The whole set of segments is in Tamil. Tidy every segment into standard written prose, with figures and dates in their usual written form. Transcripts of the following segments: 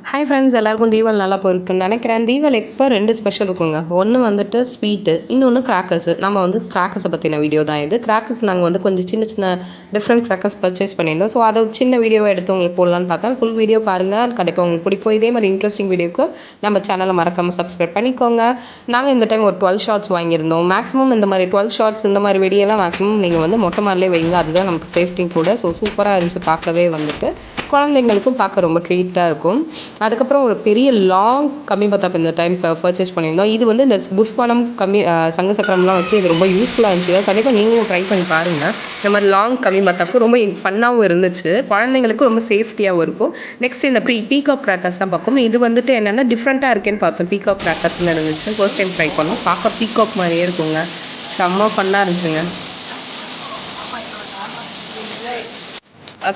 ஹாய் ஃப்ரெண்ட்ஸ், எல்லாருக்கும் தீபாவளி நல்லா போயிருக்குன்னு நினைக்கிறேன். தீபாவளி இப்போ 2 ஸ்பெஷல் இருக்குங்க. ஒன்று வந்துட்டு ஸ்வீட்டு, இன்னொன்று கிராக்கர்ஸு. நம்ம வந்து கிராக்கர்ஸை பற்றின வீடியோ தான் இது. கிராக்கர்ஸ் நாங்கள் வந்து கொஞ்சம் சின்ன சின்ன டிஃப்ரெண்ட் கிராக்கர்ஸ் பர்ச்சேஸ் பண்ணியிருந்தோம். ஸோ அதை ஒரு சின்ன வீடியோவை எடுத்து உங்களுக்கு போடலான்னு பார்த்தா ஃபுல் வீடியோ பாருங்கள். கண்டிப்பாக உங்களுக்கு பிடிக்கும். இதே மாதிரி இன்ட்ரெஸ்டிங் வீடியோக்கு நம்ம சேனலை மறக்காமல் சப்ஸ்கிரைப் பண்ணிக்கோங்க. நாங்கள் இந்த டைம் ஒரு 12 ஷார்ட்ஸ் வாங்கியிருந்தோம். மேக்ஸிமம் இந்த மாதிரி 12 ஷார்ட்ஸ் இந்த மாதிரி வெடியெல்லாம் மேக்ஸிமம் நீங்கள் வந்து மொட்டை மாடலே வைங்க. அதுதான் நமக்கு சேஃப்டி கூட. ஸோ சூப்பராக இருந்துச்சு பார்க்கவே வந்துட்டு. குழந்தைங்களுக்கும் பார்க்க ரொம்ப ட்ரீட்டாக இருக்கும். அதுக்கப்புறம் ஒரு பெரிய லாங் கம்மி பத்தாப்பு இந்த டைம் பர்ச்சேஸ் பண்ணியிருந்தோம். இது வந்து இந்த புஷ்பானம் சங்கு சக்கரம்லாம் வச்சு இது ரொம்ப யூஸ்ஃபுல்லாக இருந்துச்சு. கண்டிப்பாக நீங்களும் ட்ரை பண்ணி பாருங்கள். இந்த மாதிரி லாங் கம்மி பத்தாப்பு ரொம்ப ஃபன்னாகவும் இருந்துச்சு. குழந்தைங்களுக்கு ரொம்ப சேஃப்டியாகவும் இருக்கும். நெக்ஸ்ட் இந்த பீகாக் கிராக்கர்ஸ் தான் பார்க்கும். இது வந்துட்டு என்னென்னா டிஃப்ரெண்ட்டாக இருக்கேன்னு பார்த்தோம். பீகாக் கிராக்கர்ஸ்னு இருந்துச்சு. ஃபர்ஸ்ட் டைம் ட்ரை பண்ணோம். பார்க்க பீகாக் மாதிரியே இருக்குங்க. செம்ம ஃபன்னாக இருந்துச்சுங்க.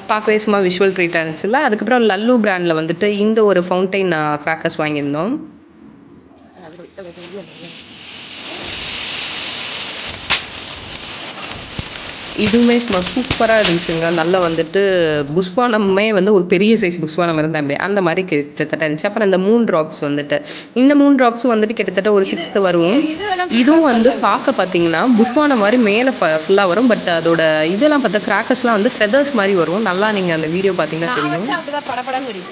பார்க்கவே சும்மா விஷுவல் ட்ரீட்டாக இருந்துச்சுல்ல. அதுக்கப்புறம் லல்லு பிராண்டில் வந்துட்டு இந்த ஒரு ஃபவுண்டைன் கிராக்கர்ஸ் வாங்கியிருந்தோம். இதுவுமே சும்மா சூப்பராக இருந்துச்சுங்க. நல்லா வந்துட்டு புஷ்பானமே வந்து ஒரு பெரிய சைஸ் புஷ்பானம் இருந்தால் அப்படி அந்த மாதிரி கிட்டத்தட்ட இருந்துச்சு. அப்புறம் இந்த 3 ட்ராப்ஸ் வந்துட்டு இந்த 3 ட்ராப்ஸும் வந்துட்டு கிட்டத்தட்ட ஒரு 6 வரும். இதுவும் வந்து பார்க்க பார்த்தீங்கன்னா புஷ்பானம் மாதிரி மேலே ஃபுல்லாக வரும். பட் அதோட இதெல்லாம் பார்த்தா கிராக்கர்ஸ்லாம் வந்து ஃபெதர்ஸ் மாதிரி வரும். நல்லா நீங்கள் அந்த வீடியோ பார்த்தீங்கன்னா தெரியும்.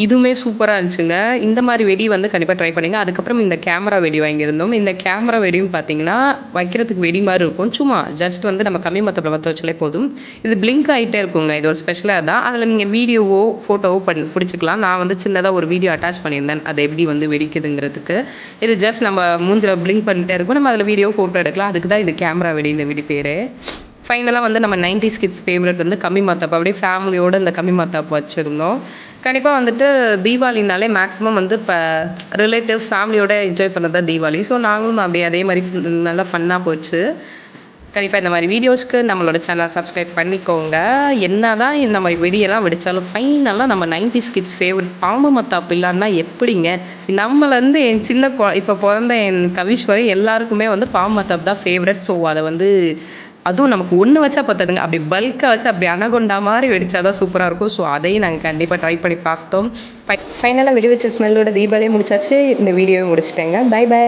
இதுவுமே சூப்பராக இருந்துச்சுங்க. இந்த மாதிரி வெடி வந்து கண்டிப்பாக ட்ரை பண்ணுங்க. அதுக்கப்புறம் இந்த கேமரா வெடி வாங்கியிருந்தோம். இந்த கேமரா வெடியும் பார்த்தீங்கன்னா வைக்கிறதுக்கு வெடி மாதிரி இருக்கும். சும்மா ஜஸ்ட் வந்து நம்ம கம்மி மத்தப்பில் பற்ற வச்சாலே போதும். இது பிளிங்க் ஆகிட்டே இருக்குங்க. இது ஒரு ஸ்பெஷலாக தான். அதில் நீங்கள் வீடியோவோ ஃபோட்டோவோ பிடிச்சிக்கலாம். நான் வந்து சின்னதாக ஒரு வீடியோ அட்டாச் பண்ணியிருந்தேன். அது எப்படி வந்து வெடிக்குதுங்கிறதுக்கு. இது ஜஸ்ட் நம்ம மூஞ்சில் பிளிங்க் பண்ணிட்டே இருக்கும். நம்ம அதில் வீடியோ ஃபோட்டோ எடுக்கலாம். அதுக்கு தான் இது கேமரா வெடி இந்த வெடி பேர். ஃபைனலாக வந்து நம்ம 90s கிட்ஸ் ஃபேவரட் வந்து கம்மி மத்தாப்பு. அப்படியே ஃபேமிலியோடு இந்த கம்மி மத்தாப்பு வச்சுருந்தோம். கண்டிப்பாக வந்துட்டு தீபாவளினாலே மேக்ஸிமம் வந்து இப்போ ரிலேட்டிவ்ஸ் ஃபேமிலியோட என்ஜாய் பண்ணது தான் தீபாவளி. ஸோ நாங்களும் அப்படியே அதே மாதிரி நல்லா ஃபன்னாக போச்சு. கண்டிப்பாக இந்த மாதிரி வீடியோஸ்க்கு நம்மளோட சேனலை சப்ஸ்கிரைப் பண்ணிக்கோங்க. என்ன தான் இந்த மாதிரி வெடியெல்லாம் வெடித்தாலும் ஃபைனலாக நம்ம 90s கிட்ஸ் ஃபேவரட் பாம்பு மத்தாப்பு இல்லைன்னா எப்படிங்க? நம்மளேருந்து என் சின்ன இப்போ பிறந்த என் கவிஷ் வரை எல்லாருக்குமே வந்து பாம்பு மத்தாப்பு தான் ஃபேவரட். ஸோ அதை வந்து அதுவும் நமக்கு ஒன்று வச்சா பத்தாதுங்க. அப்படி பல்காக வச்சு அப்படி அனகொண்டா மாதிரி வெடித்தா தான் சூப்பராக இருக்கும். ஸோ அதையும் நாங்கள் கண்டிப்பாக ட்ரை பண்ணி பார்த்தோம். ஃபைனலாக வெடி வச்ச ஸ்மெல்லோட தீபாவளியே முடிச்சாச்சு. இந்த வீடியோவை முடிச்சிட்டேங்க. பை.